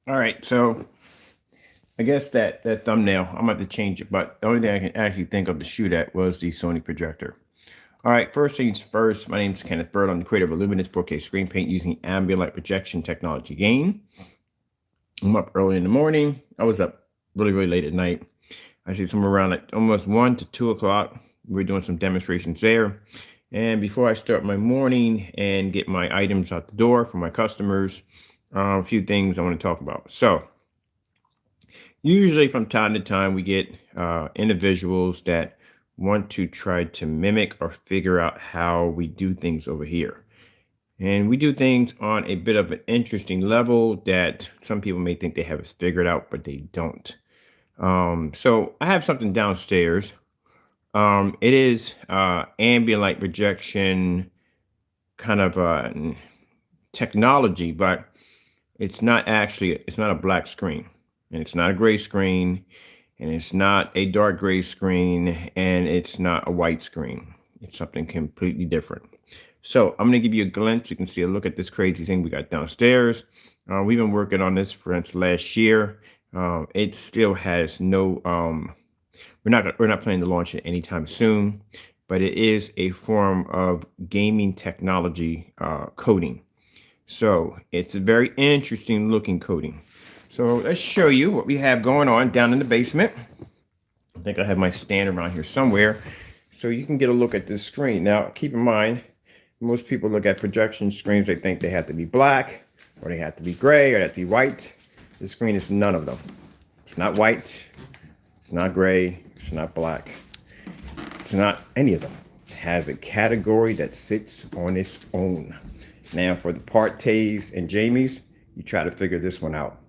All right, so I guess that thumbnail, I'm going to change it, but the only thing I can actually think of to shoot at was the Sony projector. All right, first things first, my name is Kenneth Bird. I'm the creator of Luminous 4K screen paint using ambient light projection technology gain. I'm up early in the morning. I was up really late at night. I see somewhere around like almost 1 to 2 o'clock. We're doing some demonstrations there. And before I start my morning and get my items out the door for my customers, a few things I want to talk about. So usually from time to time, we get individuals that want to try to mimic or figure out how we do things over here. And we do things on a bit of an interesting level that some people may think they have us figured out, but they don't. So I have something downstairs. It is ambient light projection kind of technology, but it's not a black screen, and it's not a gray screen, and it's not a dark gray screen, and it's not a white screen. It's something completely different. So I'm going to give you a glimpse. You can see a look at this crazy thing we got downstairs. We've been working on this since last year. It still has no, we're not planning to launch it anytime soon, but it is a form of gaming technology coding. So it's a very interesting looking coding. So let's show you what we have going on down in the basement. I think I have my stand around here somewhere so you can get a look at this screen. Now, keep in mind, most people look at projection screens, they think they have to be black, or they have to be gray, or they have to be white. This screen is none of them. It's not white, it's not gray, it's not black. It's not any of them. It has a category that sits on its own. Now, for the Partays and Jamies, you try to figure this one out.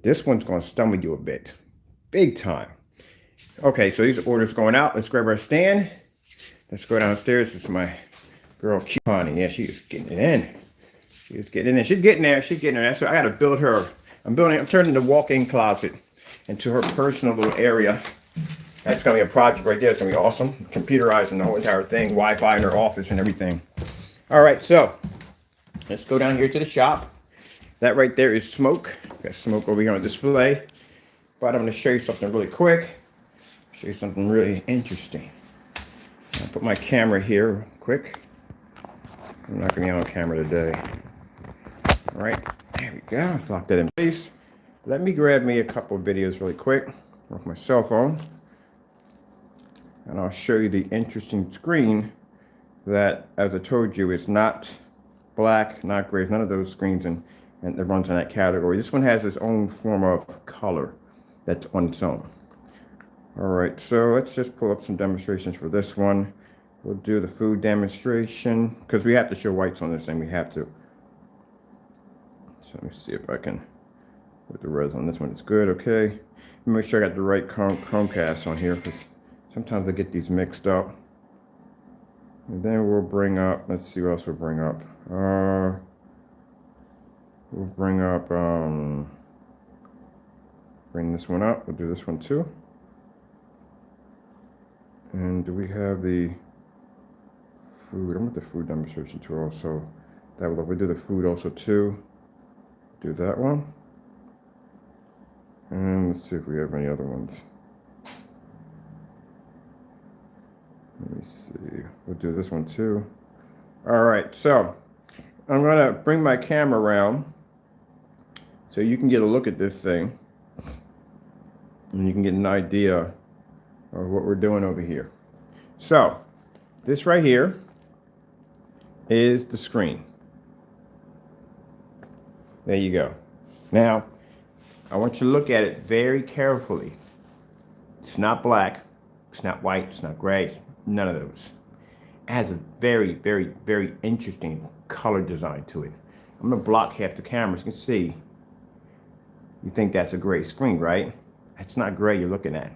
This one's going to stumble you a bit. Big time. Okay, so these are orders going out. Let's grab our stand. Let's go downstairs. This is my girl, Connie. Yeah, she is getting it in. She's getting in. She's getting there. She's getting there. So I got to build her. I'm turning the walk-in closet into her personal little area. That's going to be a project right there. It's going to be awesome. Computerizing the whole entire thing. Wi-Fi in her office and everything. All right, so let's go down here to the shop. That right there is smoke. Got smoke over here on display. But I'm going to show you something really quick. Show you something really interesting. I'll put my camera here quick. I'm not going to be on camera today. All right, there we go. Let's lock that in place. Let me grab me a couple of videos really quick off my cell phone. And I'll show you the interesting screen that, as I told you, is not black, not gray, none of those screens, and it runs in that category. This one has its own form of color that's on its own. All right, so let's just pull up some demonstrations for this one. We'll do the food demonstration because we have to show whites on this thing. We have to. So let me see if I can put the res on this one. It's good. Okay. Make sure I got the right Chromecast on here because sometimes I get these mixed up. And then we'll bring up. Let's see what else we'll bring up. We'll bring up. Bring this one up. We'll do this one too. And do we have the food? I want the food demonstration too also. That will, we'll do the food also too. Do that one. And let's see if we have any other ones. Let me see. We'll do this one too. All right, so I'm gonna bring my camera around so you can get a look at this thing and you can get an idea of what we're doing over here. So this right here is the screen. There you go. Now, I want you to look at it very carefully. It's not black, it's not white, it's not gray, none of those. It has a very interesting color design to it. I'm gonna block half the camera so you can see. You think that's a gray screen, right? That's not gray you're looking at.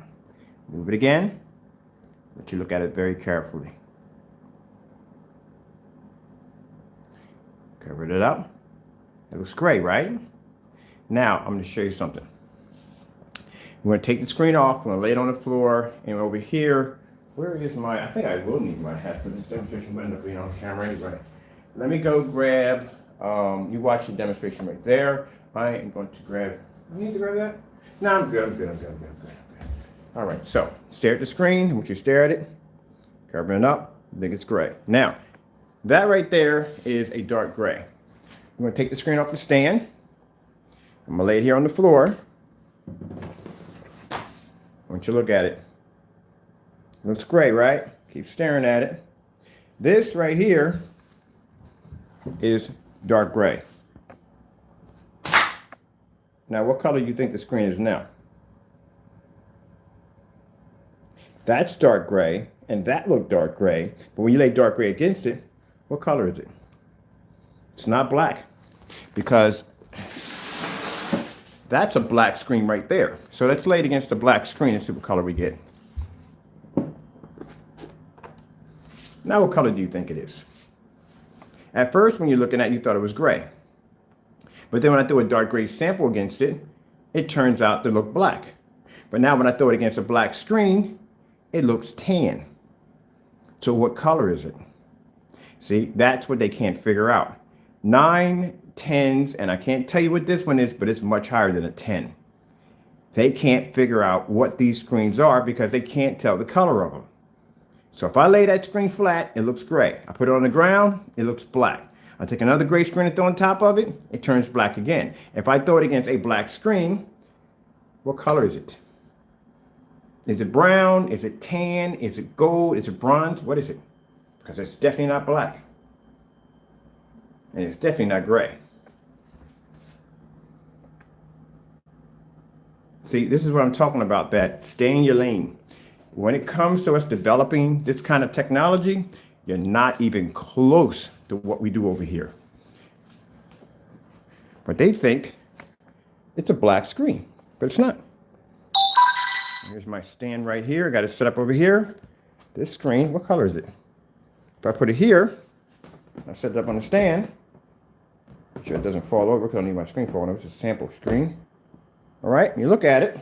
Move it again, but you look at it very carefully. Covered it up. It looks gray, right? Now, I'm going to show you something. We're going to take the screen off. I'm going to lay it on the floor. And over here, where is my, I think I will need my hat for this demonstration. Will end up being on camera anyway. Let me go grab, you watch the demonstration right there. I am going to grab You need to grab that? No, I'm good. I'm good. I'm good. I'm good. I'm good. I'm good. All right. So stare at the screen. I want you to stare at it, covering it up. I think it's gray. Now, that right there is a dark gray. I'm going to take the screen off the stand. I'm going to lay it here on the floor. I want you to look at it. Looks gray, right? Keep staring at it. This right here is dark gray. Now, what color do you think the screen is now? That's dark gray, and that looked dark gray. But when you lay dark gray against it, what color is it? It's not black, because that's a black screen right there. So let's lay it against the black screen and see what color we get. Now, what color do you think it is? At first, when you're looking at it, you thought it was gray. But then when I throw a dark gray sample against it, it turns out to look black. But now when I throw it against a black screen, it looks tan. So what color is it? See, that's what they can't figure out. 9, 10s, and I can't tell you what this one is, but it's much higher than a 10. They can't figure out what these screens are because they can't tell the color of them. So if I lay that screen flat, it looks gray. I put it on the ground, it looks black. I take another gray screen and throw on top of it, it turns black again. If I throw it against a black screen, what color is it? Is it brown? Is it tan? Is it gold? Is it bronze? What is it? Because it's definitely not black. And it's definitely not gray. See, this is what I'm talking about, that stay in your lane. When it comes to us developing this kind of technology, you're not even close to what we do over here. But they think it's a black screen, but it's not. Here's my stand right here. I got it set up over here. This screen, what color is it? If I put it here, I set it up on the stand. Make sure it doesn't fall over because I don't need my screen falling over. It's a sample screen. All right, you look at it.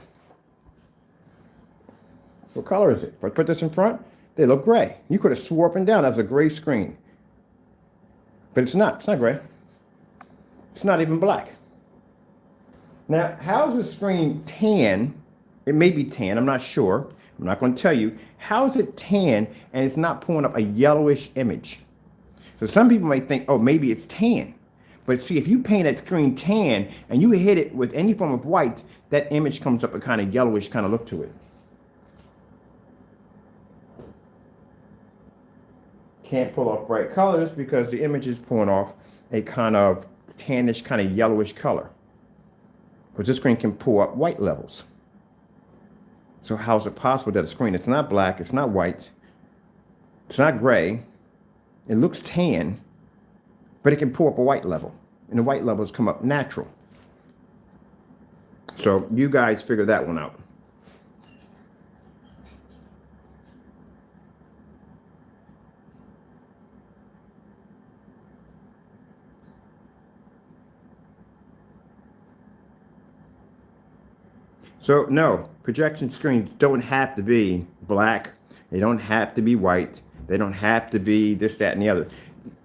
What color is it? If I put this in front, they look gray. You could have swore up and down that was a gray screen. But it's not. It's not gray. It's not even black. Now, how is the screen tan? It may be tan. I'm not sure. I'm not going to tell you. How is it tan and it's not pulling up a yellowish image? So some people might think, oh, maybe it's tan. But see, if you paint that screen tan and you hit it with any form of white, that image comes up a kind of yellowish kind of look to it. Can't pull off bright colors because the image is pulling off a kind of tannish, kind of yellowish color. But this screen can pull up white levels. So how is it possible that a screen, it's not black, it's not white, it's not gray, it looks tan, but it can pull up a white level, and the white levels come up natural. So you guys figure that one out. So no, projection screens don't have to be black. They don't have to be white. They don't have to be this, that, and the other.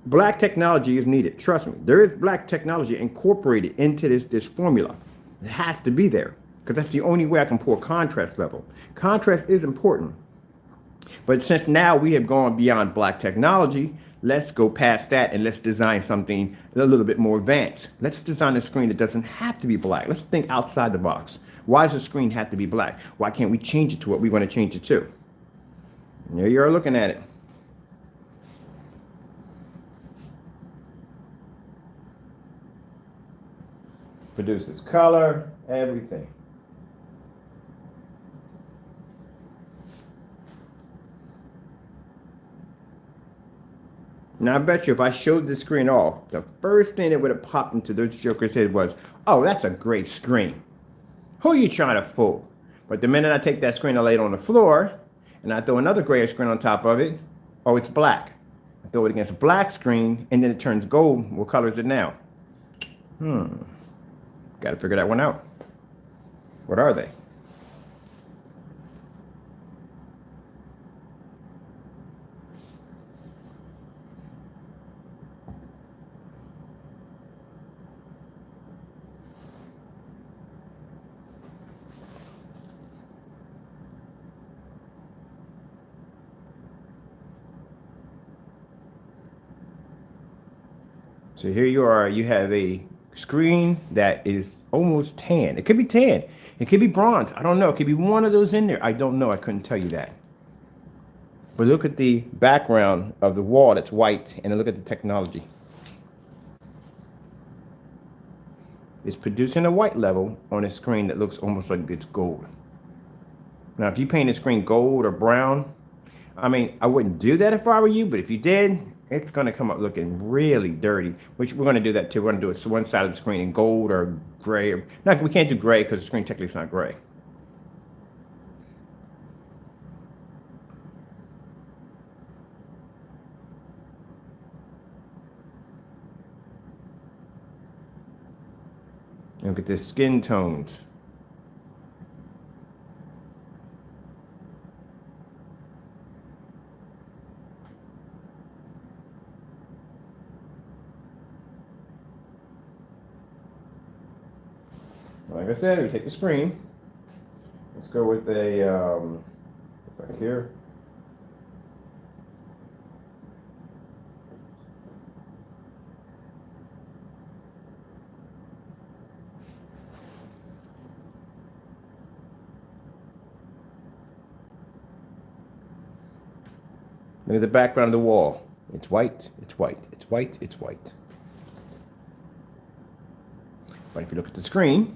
Black technology is needed. Trust me. There is black technology incorporated into this formula. It has to be there because that's the only way I can pull a contrast level. Contrast is important. But since now we have gone beyond black technology, let's go past that and let's design something a little bit more advanced. Let's design a screen that doesn't have to be black. Let's think outside the box. Why does the screen have to be black? Why can't we change it to what we want to change it to? And there you are looking at it. Produces color, everything. Now I bet you if I showed the screen off, the first thing that would have popped into those jokers' head was, oh, that's a great screen. Who are you trying to fool? But the minute I take that screen, I lay it on the floor, and I throw another gray screen on top of it, oh, it's black. I throw it against a black screen, and then it turns gold. What color is it now? Got to figure that one out. What are they? So here you are, you have a screen that is almost tan. It could be tan. It could be bronze. I don't know. It could be one of those in there. I don't know. I couldn't tell you that. But look at the background of the wall that's white, and then look at the technology. It's producing a white level on a screen that looks almost like it's gold. Now, if you paint a screen gold or brown, I mean, I wouldn't do that if I were you, but if you did, it's going to come up looking really dirty, which we're going to do that too. We're going to do it so one side of the screen in gold or gray. Or, no, we can't do gray because the screen technically is not gray. Look at the skin tones. Like I said, we take the screen. Let's go with a back here. Look at the background of the wall. It's white, it's white, it's white, it's white. But if you look at the screen,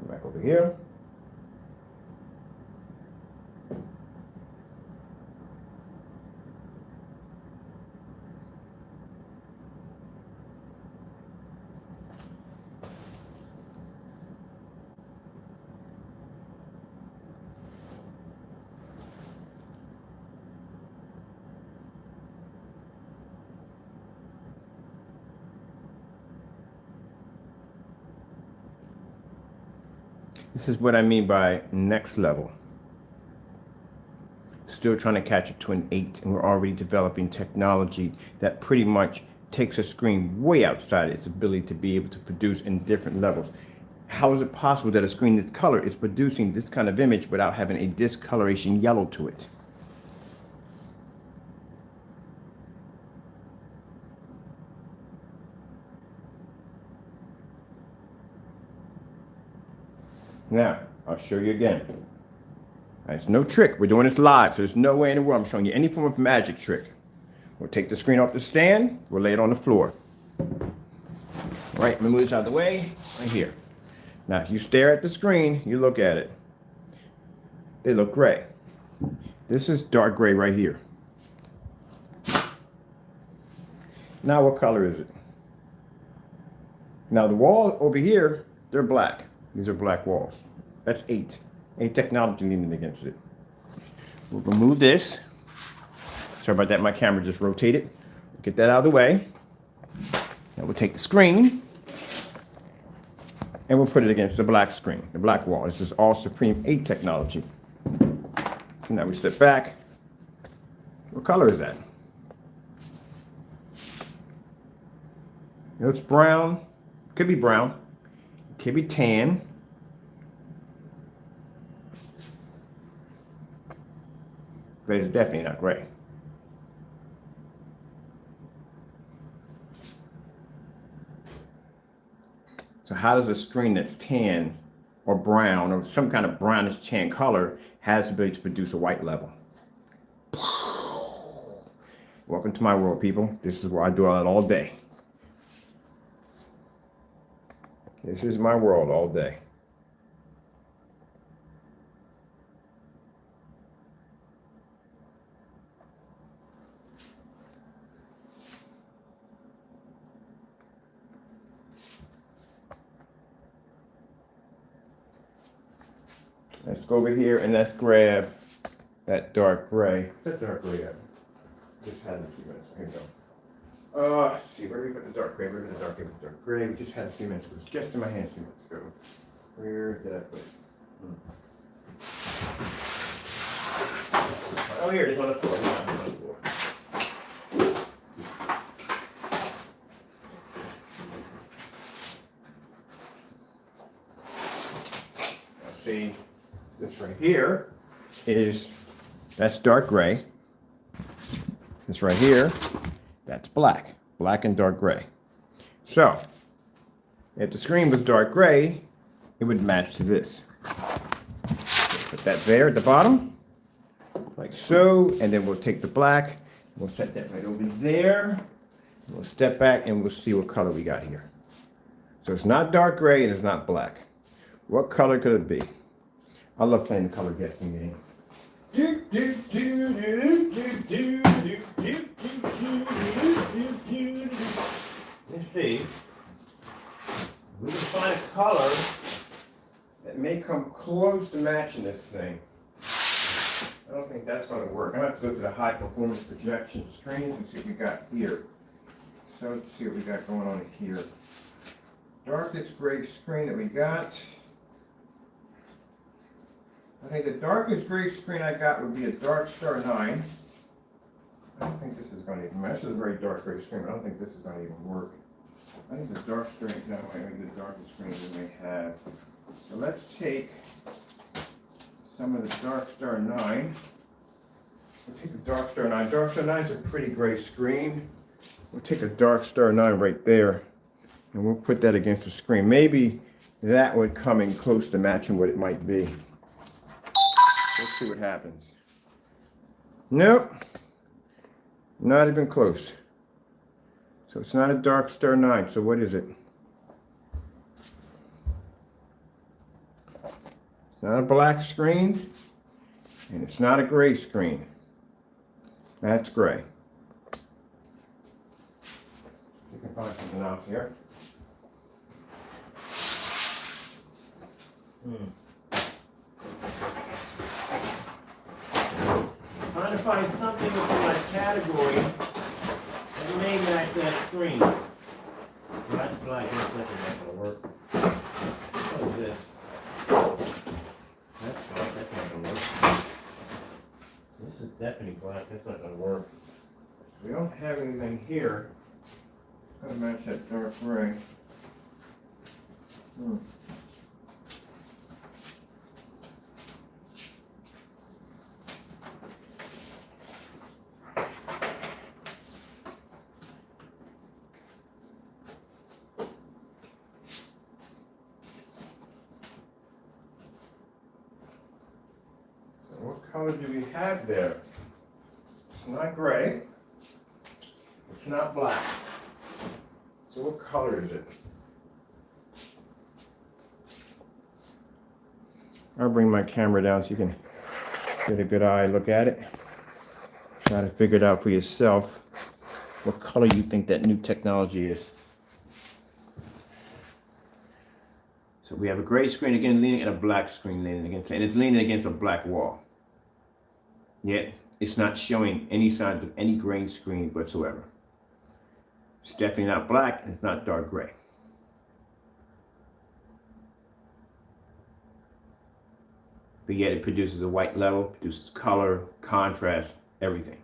go back over here. This is what I mean by next level. Still trying to catch up to an 8, and we're already developing technology that pretty much takes a screen way outside its ability to be able to produce in different levels. How is it possible that a screen this color is producing this kind of image without having a discoloration yellow to it? Now, I'll show you again. It's no trick. We're doing this live, so there's no way in the world I'm showing you any form of magic trick. We'll take the screen off the stand. We'll lay it on the floor. All right, let me move this out of the way. Right here. Now, if you stare at the screen, you look at it. They look gray. This is dark gray right here. Now, what color is it? Now, the wall over here, they're black. These are black walls. That's 8. 8 technology leaning against it. We'll remove this. Sorry about that, my camera just rotated. Get that out of the way. Now we'll take the screen and we'll put it against the black screen, the black wall. This is all Supreme 8 technology. So now we step back. What color is that? It looks brown. Could be brown. Could be tan. But it's definitely not gray. So how does a screen that's tan or brown or some kind of brownish tan color has the ability to produce a white level? Welcome to my world, people. This is where I do all that all day. This is my world all day. Let's go over here and let's grab that dark gray. What's that dark gray at? Just had it a few minutes. Here we go. Let's see, where did we put the dark gray? Where did the dark gray? We just had a few minutes. It was just in my hand a few minutes ago. Where did I put it? Oh, here it is on the floor. Yeah, it's on the floor. Now, see, this right here that's dark gray. This right here, that's black. black and dark gray. So, if the screen was dark gray, it would match to this. Put that there at the bottom, like so, and then we'll take the black, we'll set that right over there. We'll step back and we'll see what color we got here. So it's not dark gray and it's not black. What color could it be? I love playing the color guessing game. Let's see. We can find a color that may come close to matching this thing. I don't think that's going to work. I'm going to have to go to the high performance projection screen and see what we got here. So let's see what we got going on here. Darkest gray screen that we got. I think the darkest gray screen I got would be a Dark Star 9. I don't think this is going to even match. This is a very dark gray screen, but I don't think this is going to even work. I think the dark screen, no, I think the darkest screen we may have. So let's take some of the Dark Star 9. We'll take the Dark Star 9. Dark Star 9 is a pretty gray screen. We'll take a Dark Star 9 right there, and we'll put that against the screen. Maybe that would come in close to matching what it might be. Let's see what happens. Nope. Not even close. So it's not a Dark Star 9. So what is it? It's not a black screen, and it's not a gray screen. That's gray. You can find something else here. Trying to find something within my category that may match that screen. That's black. That's not going to work. What is this? That's black. That's not going to work. So this is definitely black. That's not going to work. We don't have anything here. It's going to match that dark gray. What color do we have there? It's not gray. It's not black. So what color is it? I'll bring my camera down so you can get a good eye look at it. Try to figure it out for yourself what color you think that new technology is. So we have a gray screen again leaning and a black screen leaning against, and it's leaning against a black wall. Yet it's not showing any signs of any gray screen whatsoever. It's definitely not black and it's not dark gray. But yet it produces a white level, produces color, contrast, everything.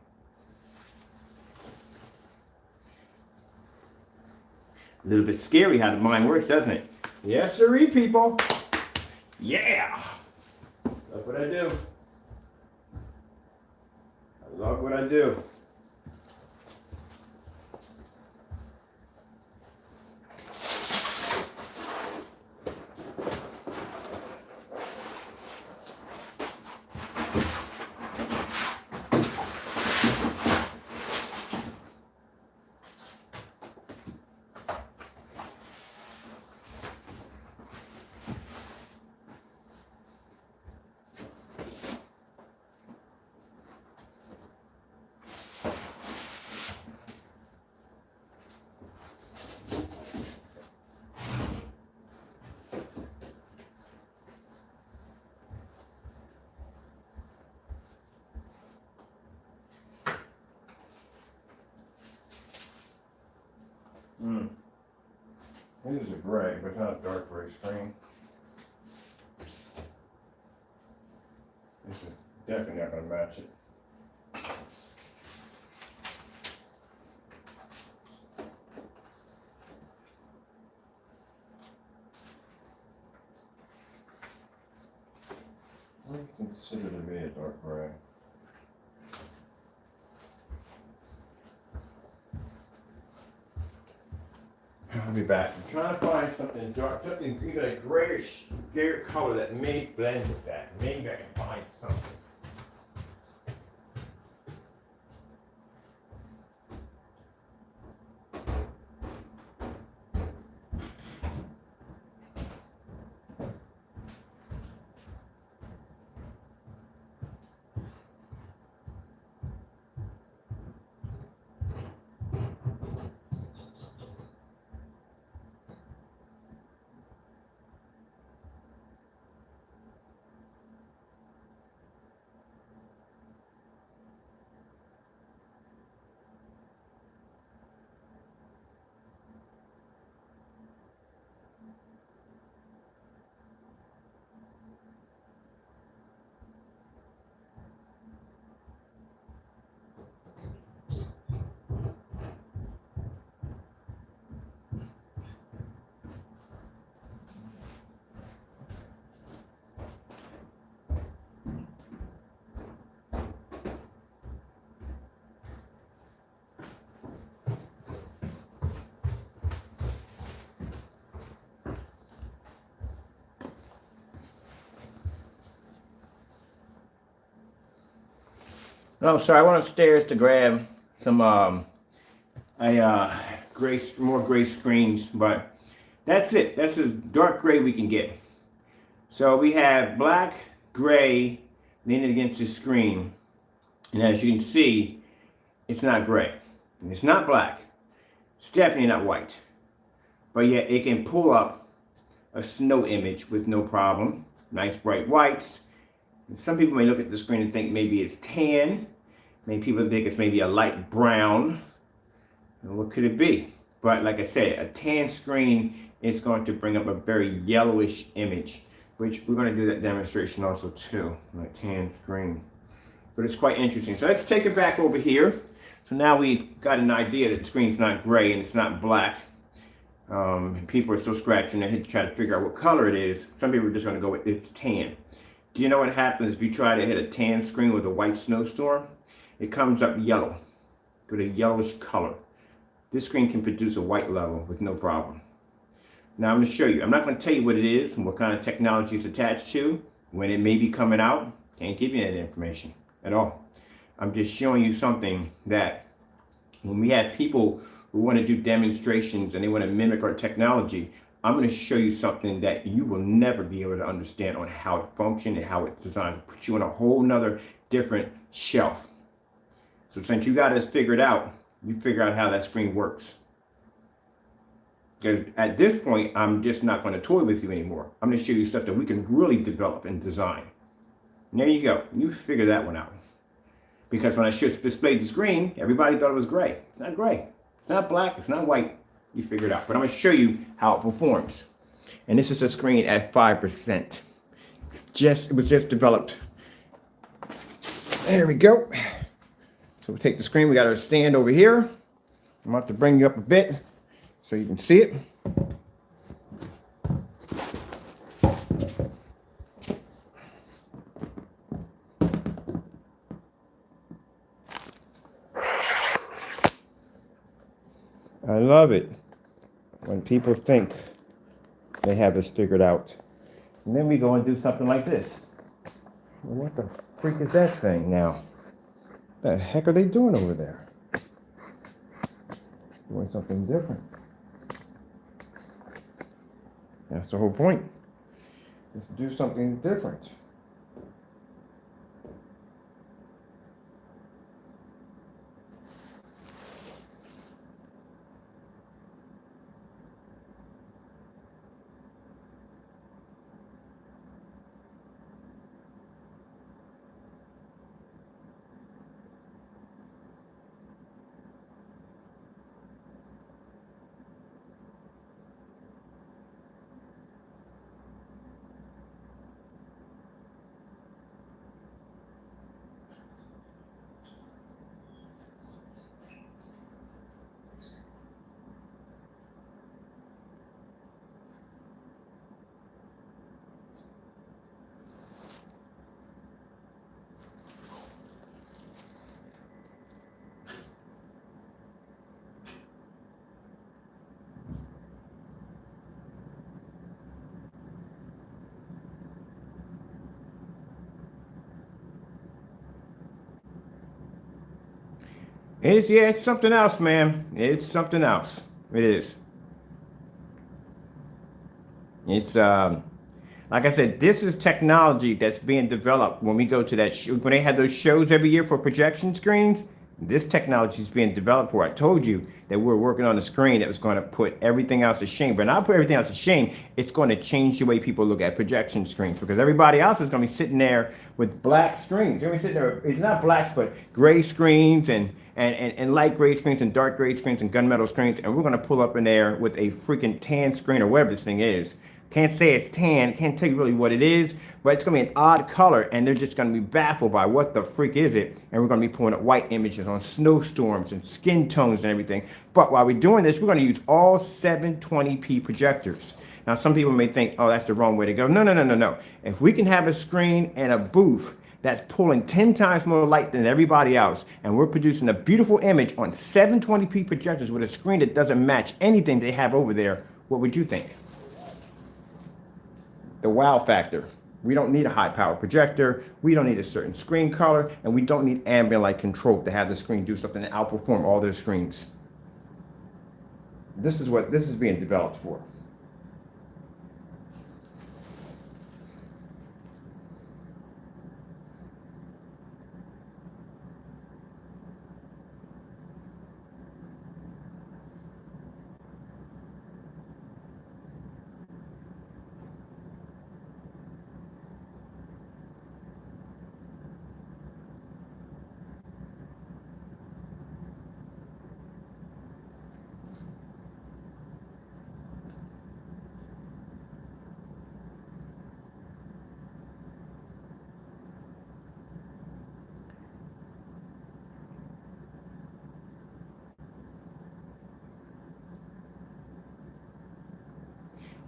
A little bit scary how the mind works, doesn't it? Yes, sirree, people. Yeah. Look what I do. I love what I do. This is a gray, but it's not a dark gray screen. This is definitely not going to match it. What do you consider to be a dark gray? be back. I'm trying to find something dark, something even a grayish color that may blend with that. Maybe I can find something. No, sorry, I went upstairs to grab some more gray screens, but that's it. That's as dark gray we can get. So we have black, gray, leaning against the screen. And as you can see, it's not gray. And it's not black. It's definitely not white. But yet it can pull up a snow image with no problem. Nice bright whites. And some people may look at the screen and think maybe it's tan. Many people think it's maybe a light brown. And what could it be? But like I said, a tan screen is going to bring up a very yellowish image, which we're going to do that demonstration also too, like tan screen. But it's quite interesting. So let's take it back over here. So now we've got an idea that the screen's not gray and it's not black. People are still scratching their head to try to figure out what color it is. Some people are just going to go with it's tan. Do you know what happens if you try to hit a tan screen with a white snowstorm? It comes up yellow, with a yellowish color. This screen can produce a white level with no problem. Now I'm going to show you. I'm not going to tell you what it is and what kind of technology it's attached to, when it may be coming out. Can't give you that information at all. I'm just showing you something that when we have people who want to do demonstrations and they want to mimic our technology, I'm going to show you something that you will never be able to understand on how it functions and how it's designed. Put you on a whole nother different shelf. So since you got this figured out, you figure out how that screen works. Because at this point, I'm just not going to toy with you anymore. I'm going to show you stuff that we can really develop and design. And there you go. You figure that one out. Because when I displayed the screen, everybody thought it was gray. It's not gray. It's not black. It's not white. You figure it out. But I'm going to show you how it performs. And this is a screen at 5%. It was just developed. There we go. So we take the screen, we got our stand over here. I'm going to have to bring you up a bit so you can see it. I love it when people think they have this figured out. And then we go and do something like this. Well, what the freak is that thing now? What the heck are they doing over there? Doing something different. That's the whole point. Is to do something different. It's, yeah, it's something else, man. It's something else. It is. It's like I said, this is technology that's being developed when we go to that when they have those shows every year for projection screens. This technology is being developed for. I told you that we're working on a screen that was going to put everything else to shame, but not put everything else to shame. It's going to change the way people look at projection screens because everybody else is going to be sitting there with black screens. They're going to be sitting there. It's not blacks, but gray screens and light gray screens and dark gray screens and gunmetal screens, and we're going to pull up in there with a freaking tan screen or whatever this thing is. Can't say it's tan, can't tell you really what it is, but it's gonna be an odd color, and they're just gonna be baffled by what the freak is it. And we're gonna be pulling up white images on snowstorms and skin tones and everything. But while we're doing this, we're gonna use all 720p projectors. Now, some people may think, oh, that's the wrong way to go. No, no, no, no, no. If we can have a screen and a booth that's pulling 10 times more light than everybody else, and we're producing a beautiful image on 720p projectors with a screen that doesn't match anything they have over there, what would you think? The wow factor. We don't need a high power projector. We don't need a certain screen color, and we don't need ambient light control to have the screen do something to outperform all their screens. This is what this is being developed for.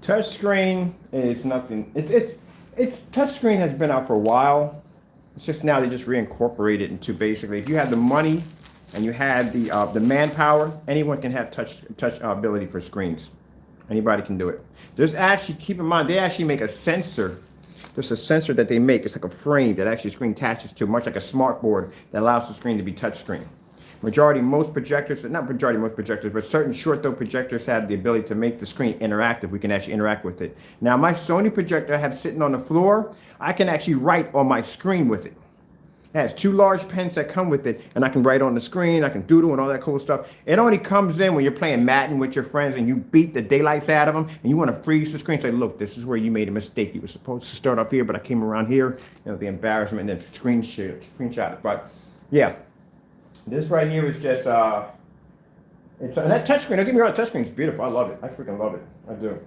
Touchscreen is nothing. It's touchscreen has been out for a while. It's just now they just reincorporate it into basically if you have the money and you have the manpower, anyone can have touch ability for screens. Anybody can do it. There's actually keep in mind they actually make a sensor. There's a sensor that they make. It's like a frame that actually screen attaches to, much like a smart board that allows the screen to be touchscreen. Most projectors, not majority, most projectors, but certain short throw projectors have the ability to make the screen interactive. We can actually interact with it. Now, my Sony projector I have sitting on the floor, I can actually write on my screen with it. It has two large pens that come with it, and I can write on the screen, I can doodle and all that cool stuff. It only comes in when you're playing Madden with your friends and you beat the daylights out of them, and you want to freeze the screen, say, look, this is where you made a mistake. You were supposed to start up here, but I came around here, the embarrassment, and then screenshot it. But yeah. This right here is just, it's and that touchscreen, don't get me wrong, touchscreen is beautiful. I love it. I freaking love it. I do.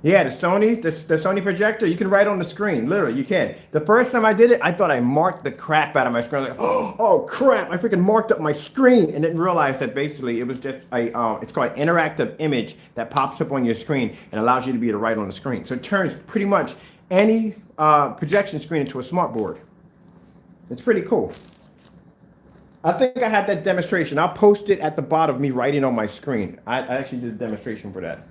Yeah, the Sony projector, you can write on the screen. Literally, you can. The first time I did it, I thought I marked the crap out of my screen. Like, oh crap, I freaking marked up my screen and didn't realize that basically it was just it's called an interactive image that pops up on your screen and allows you to be able to write on the screen. So it turns pretty much any projection screen into a smart board. It's pretty cool. I think I had that demonstration. I'll post it at the bottom of me writing on my screen. I actually did a demonstration for that.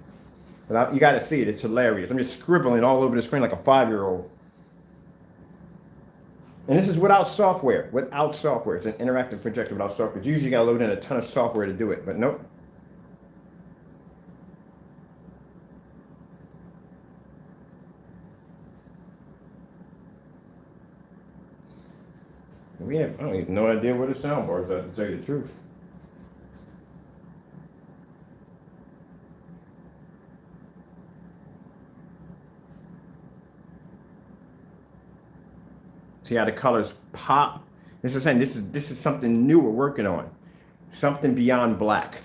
But you got to see it. It's hilarious. I'm just scribbling all over the screen like a 5-year-old. And this is without software. Without software. It's an interactive projector without software. You usually got to load in a ton of software to do it. But nope. I don't even know idea what a soundbar is, to tell you the truth. See how the colors pop? This is something new we're working on. Something beyond black.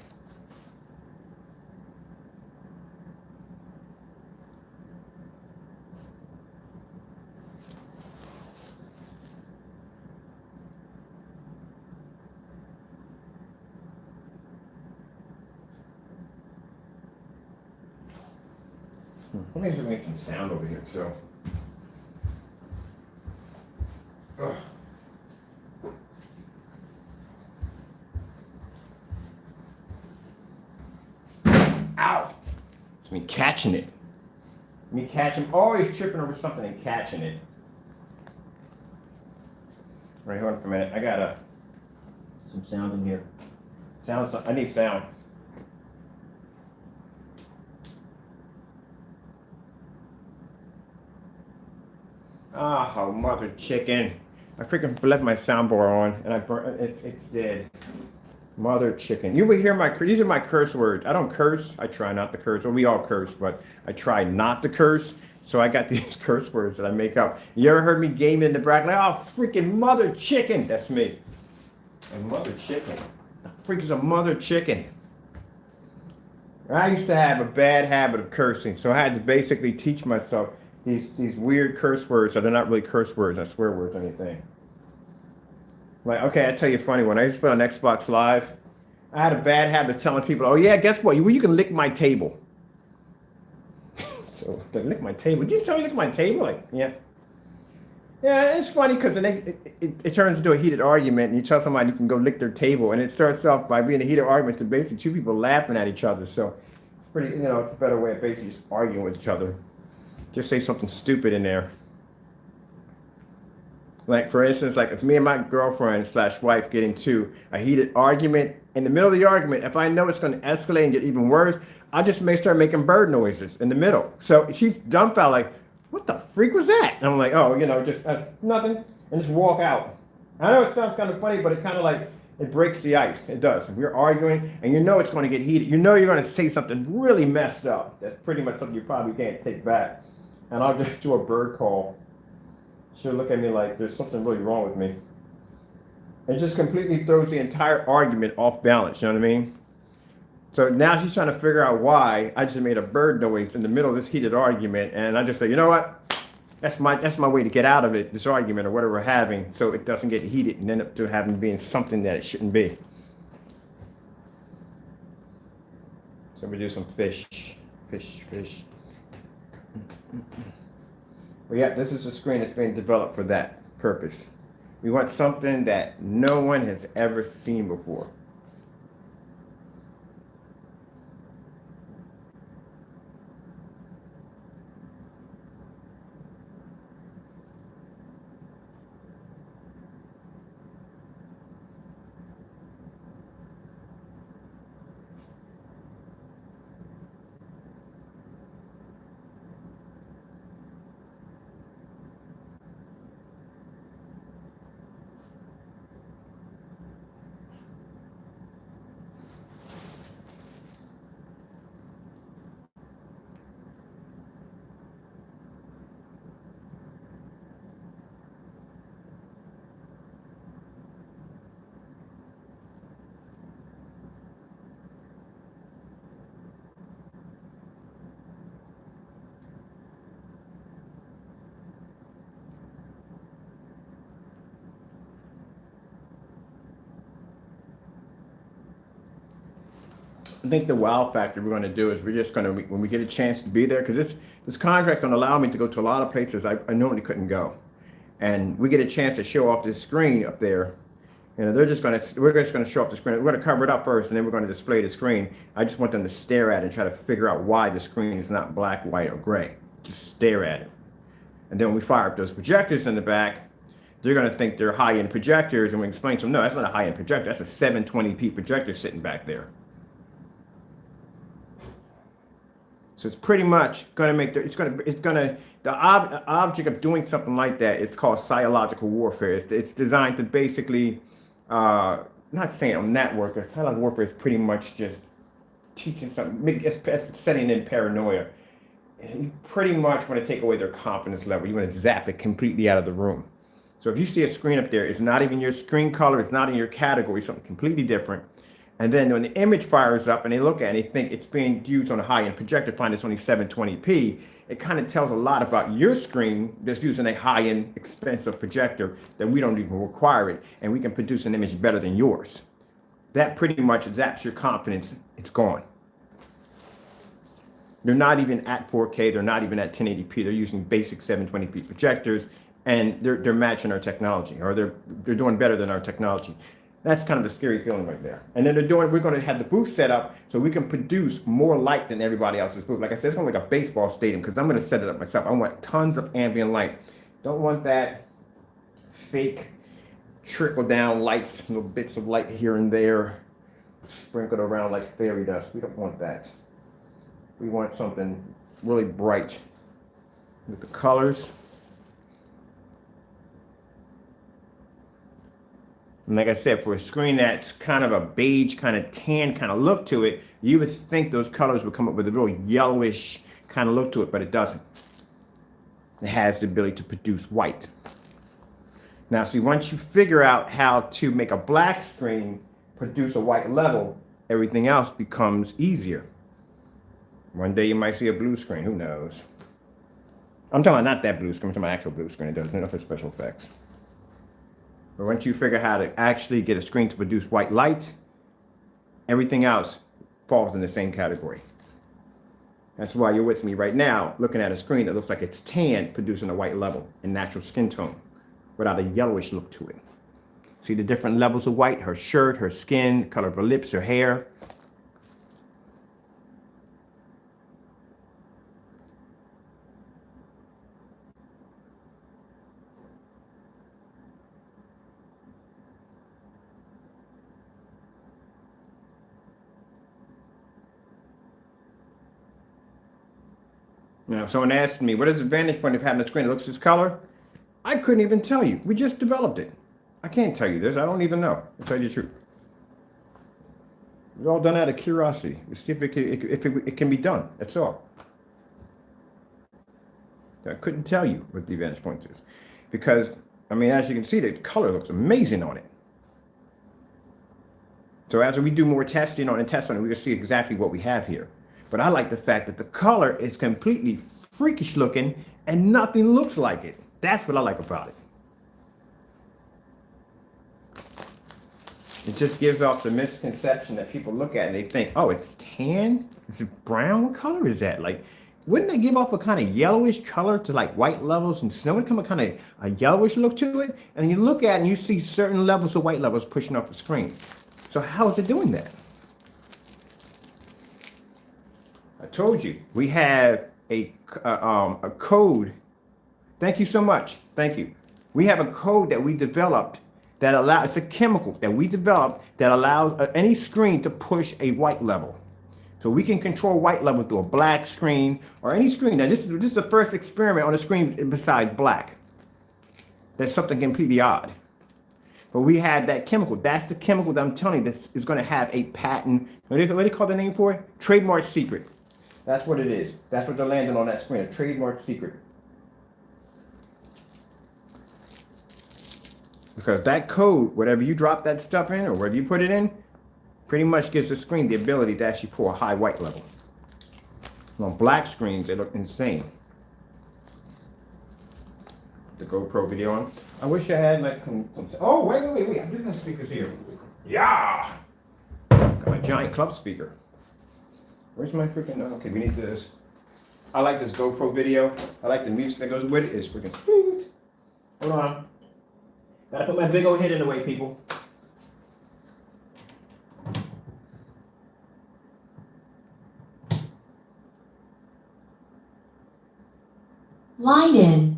Let me just make some sound over here, so. Ugh. Ow! It's me catching it. Me catching, always tripping over something and catching it. Right, hold on for a minute. I got some sound in here. Sounds. I need sound. Oh, mother chicken. I freaking left my soundboard on and I burnt it. It's dead. Mother chicken. You will hear these are my curse words. I don't curse. I try not to curse. Well, we all curse, but I try not to curse. So I got these curse words that I make up. You ever heard me gaming in the back like, oh, freaking mother chicken? That's me. And mother chicken. The freak is a mother chicken. I used to have a bad habit of cursing, so I had to basically teach myself these weird curse words that are not really curse words, not swear words or anything. Like, okay, I'll tell you a funny one. I used to play on Xbox Live. I had a bad habit of telling people, oh yeah, guess what? You can lick my table. So, they lick my table. Did you tell me to lick my table? Like, yeah. Yeah, it's funny because it turns into a heated argument, and you tell somebody you can go lick their table, and it starts off by being a heated argument to basically two people laughing at each other. So, it's pretty, it's a better way of basically just arguing with each other. Just say something stupid in there. Like, for instance, like if me and my girlfriend / wife get into a heated argument, in the middle of the argument, if I know it's going to escalate and get even worse, I just may start making bird noises in the middle. So she's dumbfounded, like, what the freak was that? And I'm like, oh, just nothing, and just walk out. I know it sounds kind of funny, but it kind of like, it breaks the ice. It does. If you're arguing and it's going to get heated, you're going to say something really messed up. That's pretty much something you probably can't take back. And I'll just do a bird call. She'll look at me like there's something really wrong with me. It just completely throws the entire argument off balance, you know what I mean? So now she's trying to figure out why I just made a bird noise in the middle of this heated argument, and I just say, you know what? That's my way to get out of it, this argument or whatever we're having, so it doesn't get heated and end up to having being something that it shouldn't be. So we do some fish. Well, yeah, this is a screen that's being developed for that purpose. We want something that no one has ever seen before. I think the wow factor we're going to do is we're just going to, when we get a chance to be there, because this contract's going to allow me to go to a lot of places I normally couldn't go. And we get a chance to show off this screen up there. We're just going to show off the screen. We're going to cover it up first, and then we're going to display the screen. I just want them to stare at it and try to figure out why the screen is not black, white, or gray. Just stare at it. And then when we fire up those projectors in the back, they're going to think they're high-end projectors, and we explain to them, no, that's not a high-end projector. That's a 720p projector sitting back there. So it's pretty much going to make the object of doing something like that is called psychological warfare. It's designed to basically, not saying on network, psychological warfare is pretty much just teaching something, it's setting in paranoia. And you pretty much want to take away their confidence level. You want to zap it completely out of the room. So if you see a screen up there, it's not even your screen color, it's not in your category, it's something completely different. And then when the image fires up and they look at it and they think it's being used on a high-end projector, find it's only 720p, it kind of tells a lot about your screen that's using a high-end, expensive projector that we don't even require it, and we can produce an image better than yours. That pretty much zaps your confidence. It's gone. They're not even at 4K. They're not even at 1080p. They're using basic 720p projectors, and they're matching our technology, or they're doing better than our technology. That's kind of a scary feeling right there. And then we're going to have the booth set up so we can produce more light than everybody else's booth. Like I said, it's going to be like a baseball stadium because I'm going to set it up myself. I want tons of ambient light. Don't want that fake trickle down lights, little bits of light here and there, sprinkled around like fairy dust. We don't want that. We want something really bright with the colors. And like I said, for a screen that's kind of a beige, kind of tan kind of look to it, you would think those colors would come up with a real yellowish kind of look to it, but it doesn't. It has the ability to produce white. Now, see, once you figure out how to make a black screen produce a white level, everything else becomes easier. One day you might see a blue screen, who knows? I'm talking about not that blue screen, I'm talking about actual blue screen. It doesn't enough for special effects. But once you figure how to actually get a screen to produce white light, everything else falls in the same category. That's why you're with me right now, looking at a screen that looks like it's tan, producing a white level in natural skin tone, without a yellowish look to it. See the different levels of white, her shirt, her skin, the color of her lips, her hair. Now, if someone asked me, what is the vantage point of having a screen that looks this color? I couldn't even tell you. We just developed it. I can't tell you this. I don't even know. I'll tell you the truth. It's all done out of curiosity. To see if it can be done. That's all. I couldn't tell you what the vantage point is. Because, I mean, as you can see, the color looks amazing on it. So as we do more testing on it, we can see exactly what we have here. But I like the fact that the color is completely freakish looking and nothing looks like it. That's what I like about it. It just gives off the misconception that people look at and they think, oh, it's tan? Is it brown? What color is that? Like, wouldn't it give off a kind of yellowish color to like white levels and snow? Would come a kind of a yellowish look to it? And you look at it and you see certain levels of white levels pushing off the screen. So how is it doing that? I told you, we have a code. Thank you so much. Thank you. We have a code that we developed that allows, it's a chemical that we developed that allows any screen to push a white level. So we can control white level through a black screen or any screen. Now this is the first experiment on a screen besides black. That's something completely odd. But we had that chemical. That's the chemical that I'm telling you that is going to have a patent. What do they call the name for it? Trademark secret. That's what it is. That's what they're landing on that screen, a trademark secret. Because that code, whatever you drop that stuff in or wherever you put it in, pretty much gives the screen the ability to actually pull a high white level. On black screens, they look insane. The GoPro video on. I wish I had like oh, wait. I do have speakers here. Yeah! Got my giant club speaker. Where's my freaking, okay, we need this. I like this GoPro video. I like the music that goes with it. It's freaking sweet. Hold on. Gotta put my big old head in the way, people. Line in.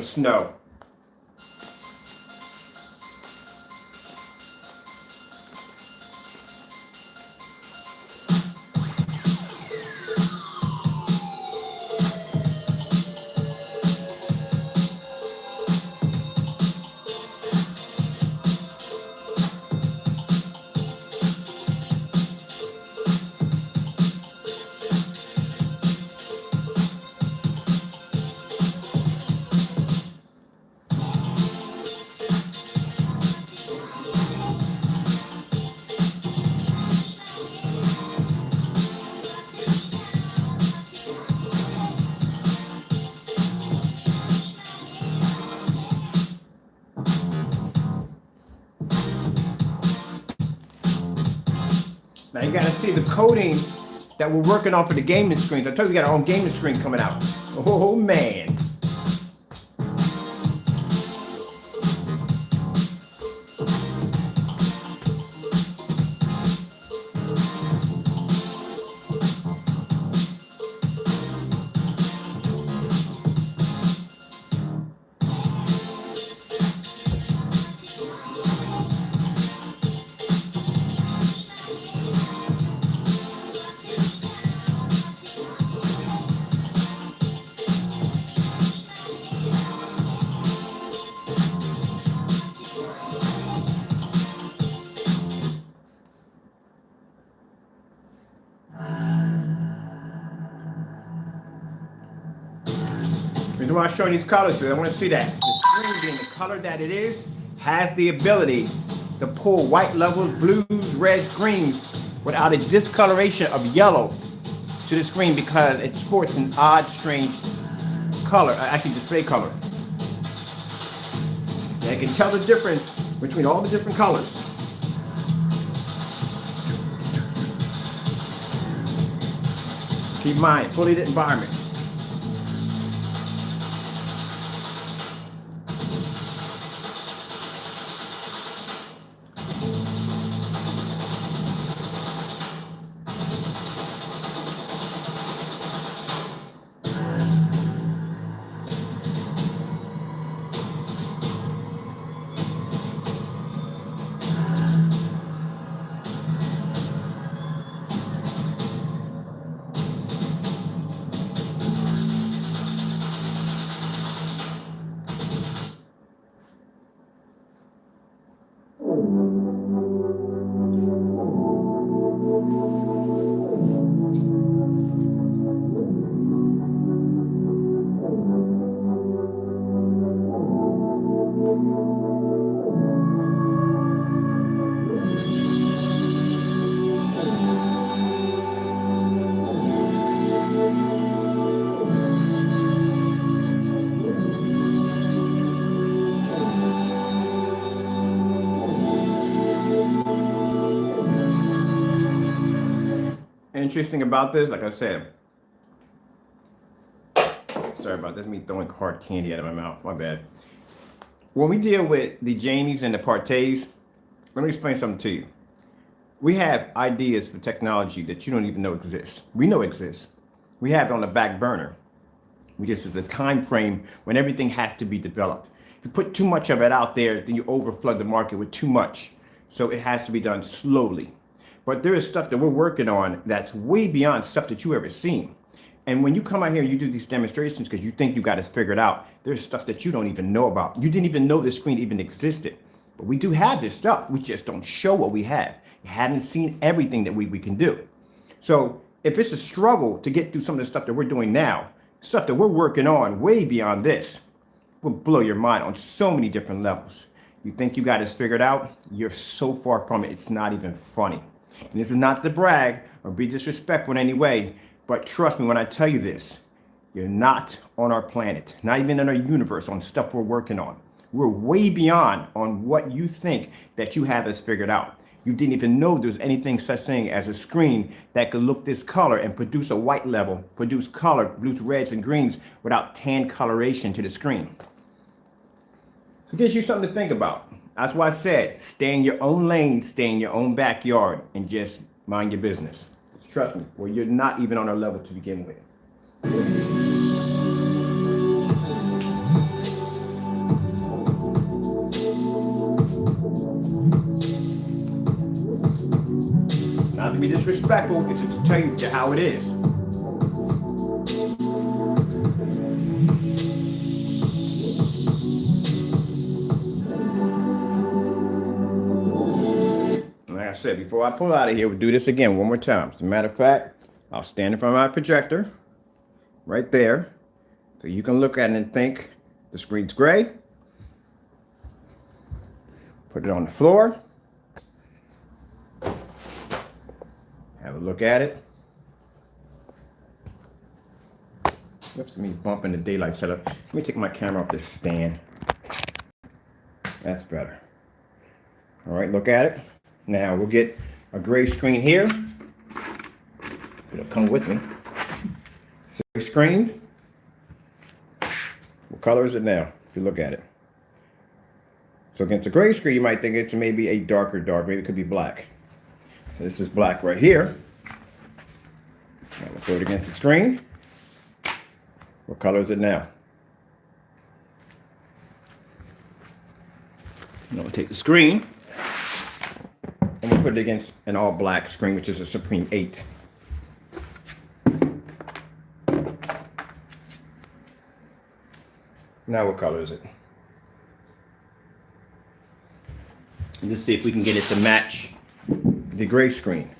some snow. Now you gotta see the coding that we're working on for the gaming screens. I told you we got our own gaming screen coming out. Oh man. The reason why I'm showing these colors because I want to see that the screen being the color that it is has the ability to pull white levels, blues, reds, greens without a discoloration of yellow to the screen because it sports an odd, strange color, actually display color. And it can tell the difference between all the different colors. Keep in mind, fully lit environment. Interesting about this, like I said, sorry about this, me throwing hard candy out of my mouth, my bad. When we deal with the Jamies and the Partays, let me explain something to you. We have ideas for technology that you don't even know exists. We know exists. We have it on the back burner. This is a time frame when everything has to be developed. If you put too much of it out there, then you overflood the market with too much. So it has to be done slowly. But there is stuff that we're working on that's way beyond stuff that you ever seen. And when you come out here and you do these demonstrations because you think you got it figured out, there's stuff that you don't even know about. You didn't even know this screen even existed. But we do have this stuff. We just don't show what we have. You haven't seen everything that we can do. So if it's a struggle to get through some of the stuff that we're doing now, stuff that we're working on way beyond this, will blow your mind on so many different levels. You think you got this figured out? You're so far from it, it's not even funny. And this is not to brag or be disrespectful in any way, but trust me when I tell you this, you're not on our planet, not even in our universe on stuff we're working on. We're way beyond on what you think that you have us figured out. You didn't even know there's anything such thing as a screen that could look this color and produce a white level, produce color, blues, reds, and greens without tan coloration to the screen. So it gives you something to think about. That's why I said, stay in your own lane, stay in your own backyard, and just mind your business. Trust me, well, you're not even on our level to begin with. to be disrespectful. It's to tell you how it is. Like I said, before I pull out of here, we'll do this again one more time. As a matter of fact, I'll stand in front of my projector right there so you can look at it and think the screen's gray. Put it on the floor. Have a look at it. Oops, me bumping the daylight setup. Let me take my camera off this stand. That's better. All right, look at it. Now we'll get a gray screen here. It'll come with me. So gray screen. What color is it now? If you look at it. So against a gray screen, you might think it's maybe a darker dark. Maybe it could be black. So this is black right here. Now we'll throw it against the screen. What color is it now? Now we'll take the screen and we'll put it against an all black screen, which is a Supreme 8. Now what color is it? Let's see if we can get it to match the gray screen.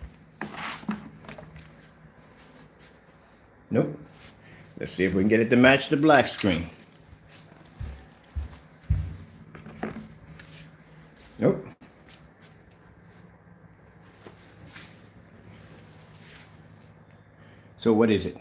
Nope. Let's see if we can get it to match the black screen. Nope. So what is it?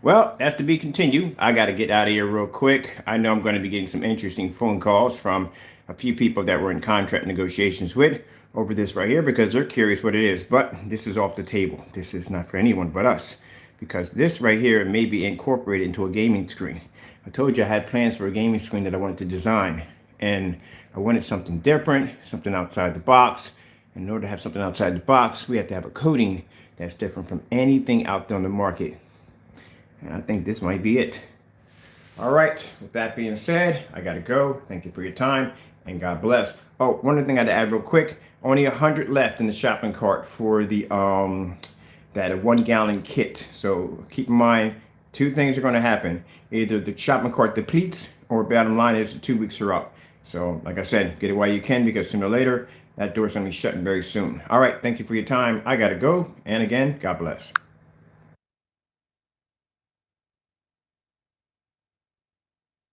Well, that's to be continued. I got to get out of here real quick. I know I'm going to be getting some interesting phone calls from a few people that we're in contract negotiations with over this right here because they're curious what it is. But this is off the table. This is not for anyone but us because this right here may be incorporated into a gaming screen. I told you I had plans for a gaming screen that I wanted to design, and I wanted something different, something outside the box. And in order to have something outside the box, we have to have a coating that's different from anything out there on the market. And I think this might be it. All right, with that being said, I gotta go. Thank you for your time and God bless. Oh, one other thing I had to add real quick. Only 100 left in the shopping cart for the that 1 gallon kit. So keep in mind, 2 things are gonna happen. Either the shopping cart depletes or bottom line is the 2 weeks are up. So like I said, get it while you can because sooner or later, that door's gonna be shutting very soon. All right, thank you for your time. I gotta go. And again, God bless.